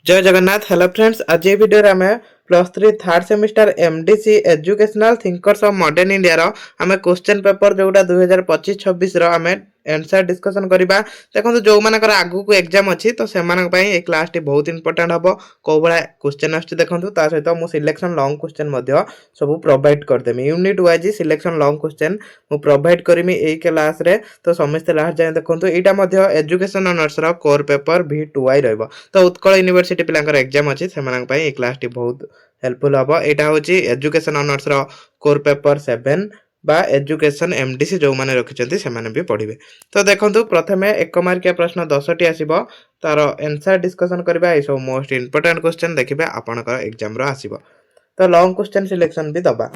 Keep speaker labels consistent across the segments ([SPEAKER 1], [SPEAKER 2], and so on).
[SPEAKER 1] जय Jagannath. Hello friends, आज ये वीडियो आम +3 third semester MDC educational thinkers of modern India रो आम क्वेश्चन पेपर जोटा 2025-26 रो आम आंसर डिस्कशन करबा। देखो जो मानकर आगु को एग्जाम अछि तो सेमानक पई ए क्लास टी बहुत इंपोर्टेंट हबो। को बळा क्वेश्चन आछि देखंतु ता सहित मु सिलेक्शन लॉन्ग क्वेश्चन मध्य सब प्रोवाइड कर देमी। Unit wise selection long question मु प्रोवाइड करमी ए क्लास रे। तो समस्त लास्ट जाय देखंतु एटा मध्य एजुकेशन ऑनर्स रो कोर पेपर V2I रहबो। तो उत्कल यूनिवर्सिटी पिलांकर एग्जाम अछि सेमानक पई ए क्लास टी बहुत हेल्पफुल हबो। एटा होची एजुकेशन ऑनर्स रो कोर पेपर 7 बा एजुकेशन एमडीसी जो माने रखिचंती से माने भी पढिबे। तो देखंतु प्रथमे एक मार्किया प्रश्न 10 टी आसीबो, तार आंसर डिस्कशन करबा। ए सब मोस्ट इंपोर्टेंट क्वेश्चन देखिबे आपनकर एग्जाम रो आसीबो। तो लॉन्ग क्वेश्चन सिलेक्शन भी दबा।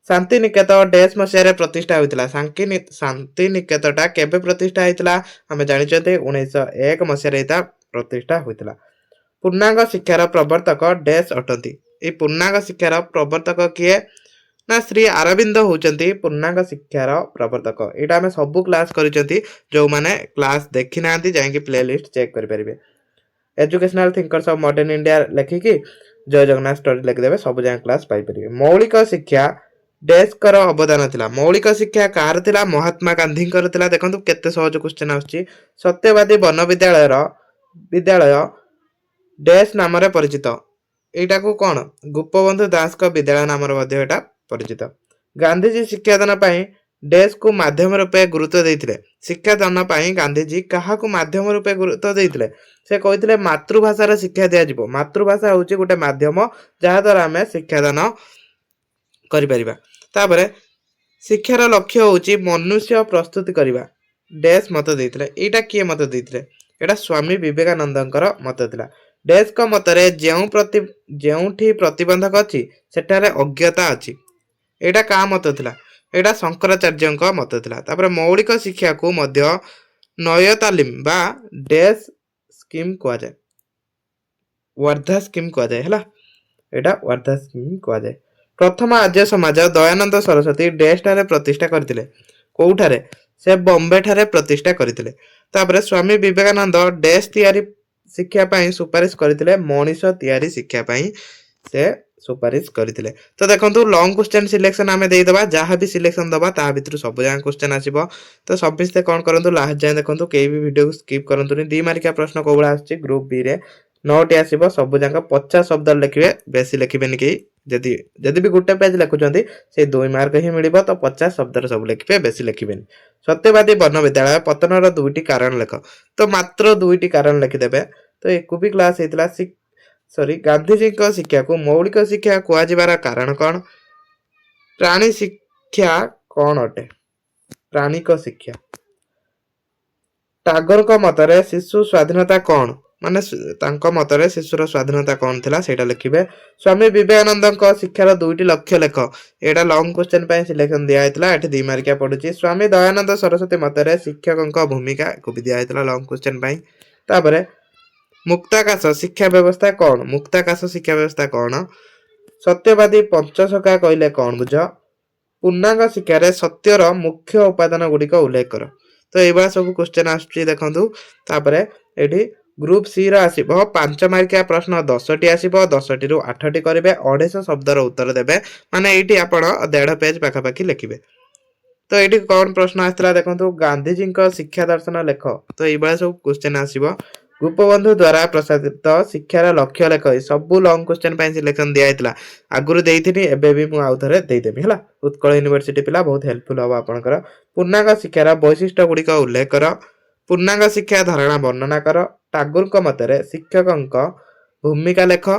[SPEAKER 1] शांति निकेतन डैश मसिया प्रतिष्ठा होइतिला। शांति निकेतनटा केबे प्रतिष्ठा होइतिला हमें जानिचंते 1901 मसिया रेता प्रतिष्ठा होइतिला। पूर्णांग शिक्षार प्रवर्तक डैश अटंती। ए पूर्णांग शिक्षार प्रवर्तक किए ना श्री अरविंद होचंती पूर्णांग शिक्षार प्रवर्तक। एटा हमें सब क्लास करिसंती, जो माने क्लास देखि नांती जायकि प्लेलिस्ट चेक करि परिबे। Educational thinkers of modern India लेखिकी जय जगन्नाथ स्टडी लिख देबे, सब जाय क्लास पाई परिबे। मौलिक शिक्षा डैश कर अवदान थिला। मौलिक शिक्षा कार थिला? महात्मा गांधी कर थिला। देखंतु केते सहज क्वेश्चन आछि। सत्यवादी वन विद्यालय डैश नाम रे परिचित। एटा को कोन गोपबंधु दास का विद्यालय नाम रे मध्ये एटा परिचित। गांधीजी शिक्षादान पई डैश को माध्यम रूपे गुरुत्व देइथिले। शिक्षादान पई गांधीजी कहा को माध्यम रूपे गुरुत्व देइथिले? से कहिथिले मातृभाषा रे शिक्षा दिया जिवो। मातृभाषा होची गोटे माध्यम जहा द्वारा हमें शिक्षादान करि परिबा। तापरे शिक्षार लक्ष्य होची मनुष्य प्रस्तुति करिबा। डैश मत देइथिले। एटा किए मत देइथिले? एटा स्वामी विवेकानंदଙ୍କର मत थिला। डैश का मतरे जेउठी प्रतिबंधक अछि सेठारे अज्ञता अछि। एटा का मत थिला? एटा शंकराचार्यଙ୍କ मत थिला। तापर मौलिक शिक्षा को मध्य नय तालीम बा डैश स्कीम को जाय। वर्धा स्कीम को जाय हला। एटा वर्धा स्कीम को जाय। प्रथम आर्य समाज दयानंद सरस्वती डैश ठारे प्रतिष्ठा करथिले। कोउठारे? से बॉम्बे ठारे प्रतिष्ठा करथिले। तापर स्वामी विवेकानंद डैश तयारी शिक्षा पई सुपारिश करथिले। मनीष तयारी शिक्षा पई से सुपारिश करथिले। तो देखंतु लॉन्ग क्वेश्चन सिलेक्शन हमें देई दबा। जहा भी सिलेक्शन दबा ता भितर सब जाय क्वेश्चन आसीबो। तो सबिस्ते कोन करंतु लास्ट जाय देखंतु केई भी वीडियो को स्किप करंतुनी। 2 मार्किया प्रश्न कोबळा आछि ग्रुप बी रे 9 टी आसीबो। सब जांका 50 शब्द लिखिबे, बेसी लिखिबेनी केई। जदि भी गुटे पेज लिखुचंती से 2 मार्क ही मिलिबो। तो 50 शब्द रे सब लिखिबे, बेसी लिखिबेनी। सत्यवादी वन विद्यालय पतनर 2टी कारण लेख। तो मात्र 2टी कारण लिखि देबे। तो एकु भी क्लास हेतला गांधीजी को शिक्षा को मौलिक शिक्षा कुआ जिबार कारण कोन? प्राणी शिक्षा कोन अटे? प्राणिक शिक्षा। टागोर को मतरे शिशु स्वाधीनता कोन? माने तांको मतरे शिशुर स्वाधीनता कोन थिला सेटा लिखिबे। स्वामी विवेकानंद को शिक्षार 2टी लक्ष्य लेख। एटा लॉन्ग क्वेश्चन पय सिलेक्शन दिया हेतला। एठी 2 मार्किया पडुची। स्वामी दयानंद सरस्वती मतरे शिक्षकक भूमिका को भी दिया हेतला लॉन्ग क्वेश्चन पय। तापरे मुक्ताकाश शिक्षा व्यवस्था कौन? मुक्ताकाश शिक्षा व्यवस्था कौन? सत्यवादी पंचसखा कहले कौन बुझ? पूर्णांग शिक्षा रे सत्यर मुख्य उपादान गुड़िक उल्लेख कर। तो एबा सब क्वेश्चन आछी देखंतु। तापरे एठी ग्रुप सी रा आसीबो 5 मार्किया प्रश्न 10 टी आसीबो। 10 टी रु 8 टी करिवे। 250 शब्द रो उत्तर देबे। माने एठी आपण 1.5 पेज पाखा पाखी लिखिबे। तो एठी कौन प्रश्न आस्तला देखंतु गांधीजी को शिक्षा दर्शन लेख। तो एबा सब क्वेश्चन आसीबो। गोपबंधु द्वारा प्रसादित शिक्षार लक्ष्य लेख। सब लॉन्ग क्वेश्चन पय सिलेक्शन दिया हेतला। आगुरु देइथिनी एबे भी मु आउथरे देइ देबी हला। उत्कल यूनिवर्सिटी पिला बहुत हेल्पफुल हबा आपनकर। पूर्णांग शिक्षार वैशिष्ट्य गुड़िक उल्लेख कर। पूर्णांग शिक्षा धारणा वर्णना कर। टागोर को मतरे शिक्षकक भूमिका लेख।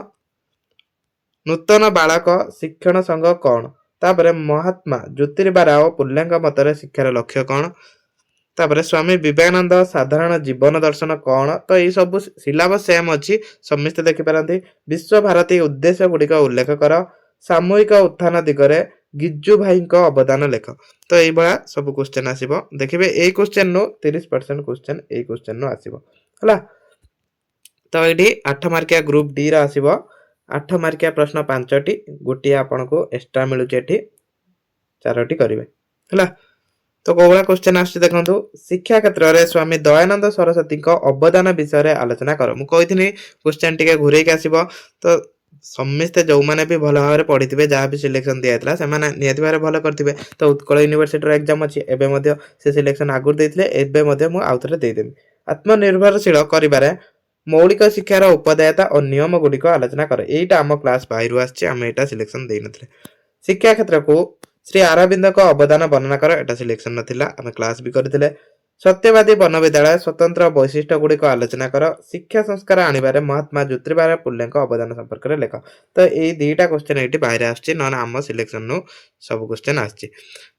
[SPEAKER 1] नूतन बालक शिक्षण संघ कौन? तापरे महात्मा ज्योतिबा राव फुलेंक मतरे शिक्षार लक्ष्य कौन? तापरे स्वामी विवेकानंद साधारण जीवन दर्शन कौन? तो ये सब सिलेबस सेम अच्छी, समस्त देखि पारंती। विश्व भारती उद्देश्य गुड़िक उल्लेख कर। सामूहिक उत्थान दिगरे गिज्जू भाई को अवदान लेख। तो ये बड़ा सब क्वेश्चन आसीबो। देखिबे ए क्वेश्चन नो 30% क्वेश्चन ए क्वेश्चन नो आसीबो हला। तो एठी 8 मार्किया ग्रुप डी रा आसीबो। 8 मार्किया प्रश्न 5 टी, गोटी आपन को एक्स्ट्रा मिलुचे एठी 4 टी करिवे हला। तो कोगला क्वेश्चन आछि देखंतु शिक्षा क्षेत्र रे स्वामी दयानंद सरस्वती को अवदान विषय रे आलोचना कर मु कहिथिनी क्वेश्चन टिके घुरै के आसीबो तो समस्ते जो माने भी भल भाव पढ़िथिबे जहाँ भी सिलेक्शन दिया से निहत भाव भल करथिबे तो उत्कल यूनिवर्सिटी एग्जाम अछि एबे मध्ये से सिलेक्शन आगुर देथिले एबे मध्ये मु आउथरे देइ देबी आत्मनिर्भरशील करिबारे मौलिक शिक्षार उपदायता और नियम गुड़िक आलोचना कर एटा आम क्लास बाहर आछि हम एटा सिलेक्शन देइ नथिले शिक्षा क्षेत्र को श्री अरविंद को अवदान वर्णना कर एटा सिलेक्शन नथिला हम क्लास भी करथिले सत्यवादी वन विद्यालय स्वतंत्र वैशिष्ट्य गुड़िक आलोचना कर शिक्षा संस्कार आनिबारे महात्मा ज्योतिबा फुले अवदान संपर्क में लेख तो ये दुईटा क्वेश्चन ये बाहर आसछि न आम सिलेक्शन नु सब क्वेश्चन आसछि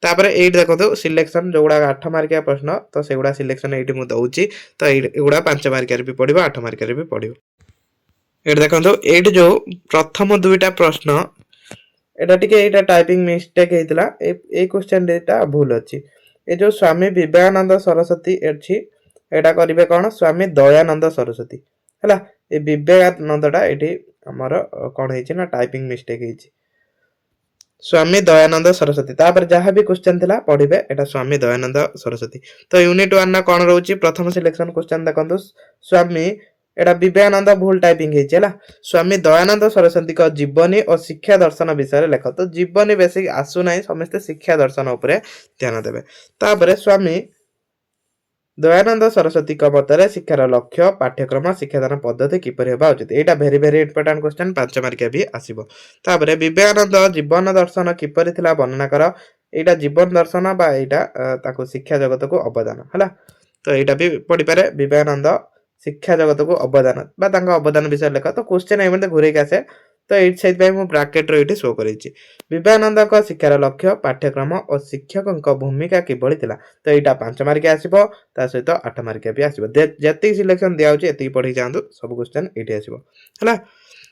[SPEAKER 1] तापर एट देखो सिलेक्शन जो गुड़ा 8 मार्किया प्रश्न तो से गुड़ा सिलेक्शन ये मुझे दउछि तो एगुड़ा 5 मार्किया भी पड़ो 8 मार्किया भी पड़ो ये देखो ये जो प्रथम दुईटा प्रश्न एटा टिके एटा टाइपिंग मिस्टेक हेतिला ए क्वेश्चन डेटा भूल अछि ए जो स्वामी विवेकानंद सरस्वती अछि एटा करिवे कोन स्वामी दयानंद सरस्वती हला ए विवेकानंदटा एठी हमर कोन हेछि ना टाइपिंग मिस्टेक हेछि स्वामी दयानंद सरस्वती तापर जहाँ भी क्वेश्चन थिला पढ़िबे एटा स्वामी दयानंद सरस्वती तो यूनिट 1 ना कोन रहउछि प्रथम सिलेक्शन क्वेश्चन देखंतु स्वामी एटा विवेकानंद भूल टाइपिंग हेछि हला स्वामी दयानंद सरस्वती का जीवनी और शिक्षा दर्शन विषय लेख तो जीवनी बेसिक आसु नाही समस्त शिक्षा दर्शन ऊपर ध्यान देबे तापर स्वामी दयानंद सरस्वती का मतरे शिक्षार लक्ष्य पाठ्यक्रम शिक्षादान पद्धति किपरि हेबा उचित एटा वेरी वेरी इंपोर्टेंट क्वेश्चन 5 मार्किया भी आसीबो तापर विवेकानंद जीवन दर्शन किपरि थिला वर्णना कर एटा जीवन दर्शन बा एटा ताको शिक्षा जगत को अवदान हला तो एटा भी पढि पारे विवेकानंद शिक्षा जगत को अवदान अवदान विषय लेख तो क्वेश्चन एमते घुरे के आसे तो ये ब्राकेट रो शो करेछि विवेकानंद का शिक्षार लक्ष्य पाठ्यक्रम और शिक्षक भूमिका किभଳି थिला तो एटा 5 मार्किया आसीबो ता सहित 8 मार्किया भी आसीबो जति सिलेक्शन दिया होछि एति पढि जांदु सब क्वेश्चन एठी आसीबो हला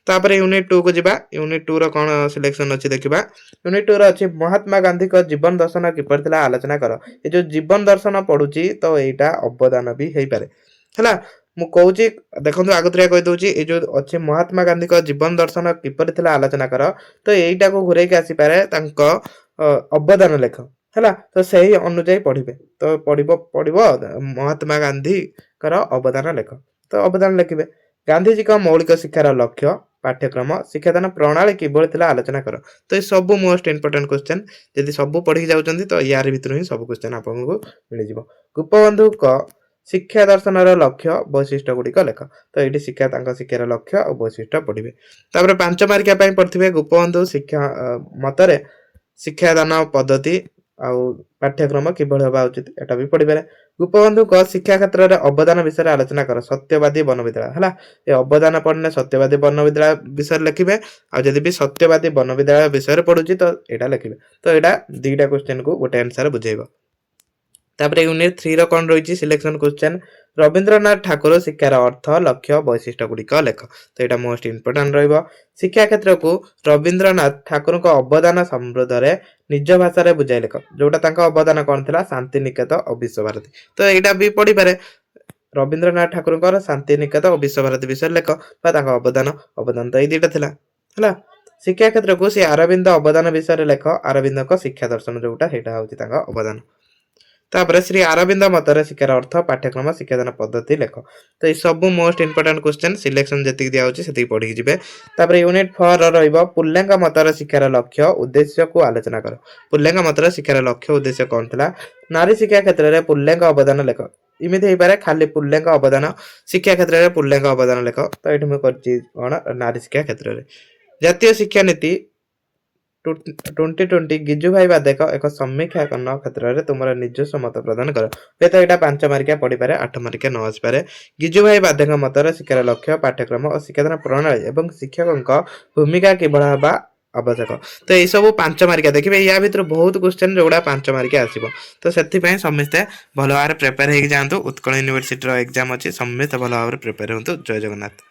[SPEAKER 1] तापर यूनिट 2 को जिबा यूनिट 2 रो कोन सिलेक्शन अछि देखिबा यूनिट 2 रो अछि महात्मा गांधी का जीवन दर्शन किपरि थिला आलोचना कर ए जो जीवन दर्शन पढुछि तो एटा अवदान भी हेइ पारे हला मु कहूची देखंतु आगतरिया कहि दउची ए जो अछि महात्मा गांधी का जीवन दर्शन किपरि थिला आलोचना कर तो एइटा को घुरे के आसी पारे तांको अवदान लेख हला तो सही अनुଯାयी पढिबे तो पढिबो महात्मा गांधी कर अवदान लेख तो अवदान लिखिबे गांधी जी का मौलिक शिक्षार लक्ष्य पाठ्यक्रम शिक्षादान प्रणाली किभଳି थिला आलोचना कर तो ये सब मोस्ट इंपोर्टेंट क्वेश्चन यदि सब पढि जाउचंदी तो यार भितर ही सब क्वेश्चन आपनको मिल जिवो गोपबंधु को शिक्षा दर्शन लक्ष्य वैशिष्ट्य गुड़िक लेख तो ये शिक्षार लक्ष्य और वैशिष्ट्य पढ़े तापर 5 मार्किया पढ़े गोपबंधु शिक्षा मतरे शिक्षादान पद्धति आउ पाठ्यक्रम किभଳି हेबा उचित एटा भी पढ़ी पारे गोपबंधु को शिक्षा क्षेत्र में अवदान विषय आलोचना कर सत्यवादी वन विद्यालय है ये अवदान पढ़ने सत्यवादी वन विद्यालय विषय लिखे आ जदि भी सत्यवादी वन विद्यालय विषय पढ़ुची तो यहाँ लिखे तो यहाँ दुईटा क्वेश्चन को गोटे आंसर बुझेब तापर यूनिट 3 रो कोन रहिछि सिलेक्शन क्वेश्चन रविंद्रनाथ ठाकुर शिक्षार अर्थ लक्ष्य वैशिष्ट्य गुड़िक लेख तो यहाँ मोस्ट इंपोर्टेंट रहिबो शिक्षा क्षेत्र को रविंद्रनाथ ठाकुर को अवदान समृद्ध रे निज भाषा रे बुझाइ लेख जोटा तांका अवदान कोन थिला शांति निकेतन और विश्व भारती तो यहाँ भी पढ़ी पारे रविंद्रनाथ ठाकुर शांति निकेतन और विश्व भारती विषय लेख बा तांका अवदान तो ये दुईटा थिला हला शिक्षा क्षेत्र को से अरविंद अवदान विषय लेख अरविंद को शिक्षा दर्शन जोटा सेटा होछि तांका अवदान तापर श्री अरविंद मतरे शिक्षार अर्थ पाठ्यक्रम शिक्षादान पद्धति लेख तो ये सब मोस्ट इंपोर्टेंट क्वेश्चन सिलेक्शन जति दिया होछि सेति पढि जिवे तापर यूनिट 4 रहइबो पुल्लेंग मतरे शिक्षार लक्ष्य उद्देश्य को आलोचना कर पुल्लेंग मतरे शिक्षार लक्ष्य उद्देश्य कोन थिला नारी शिक्षा क्षेत्र रे पुल्लेंग अवदान लेख इमिति हे पारे खाली पुल्लेंग अवदान शिक्षा क्षेत्र रे पुल्लेंग अवदान लेख तो एठी म करछि कोन नारी शिक्षा क्षेत्र रे जातीय शिक्षा नीति 2020 गिजु भाई बादेक एक समीक्षा करना क्षेत्र में तुम निजस्व मत प्रदान कर हुए तो यहाँ 5 मार्किया पढ़ी पारे 8 मार्किया न आसी पारे गिजु भाई बादेक मतरे शिक्षार लक्ष्य पाठ्यक्रम और शिक्षादान प्रणाली एवं शिक्षकों भूमिका किभଳି हेबा आवश्यक तो ये सब 5 मार्किया देखिए या भीतर बहुत क्वेश्चन जोड़ा 5 मार्किया आसीबो तो सेति समस्ते भल भाव प्रिपेयर हो जातु उत्कल यूनिवर्सिटी एग्जाम अच्छी समस्ते भल भाव प्रिपेयर होतु जय जगन्नाथ।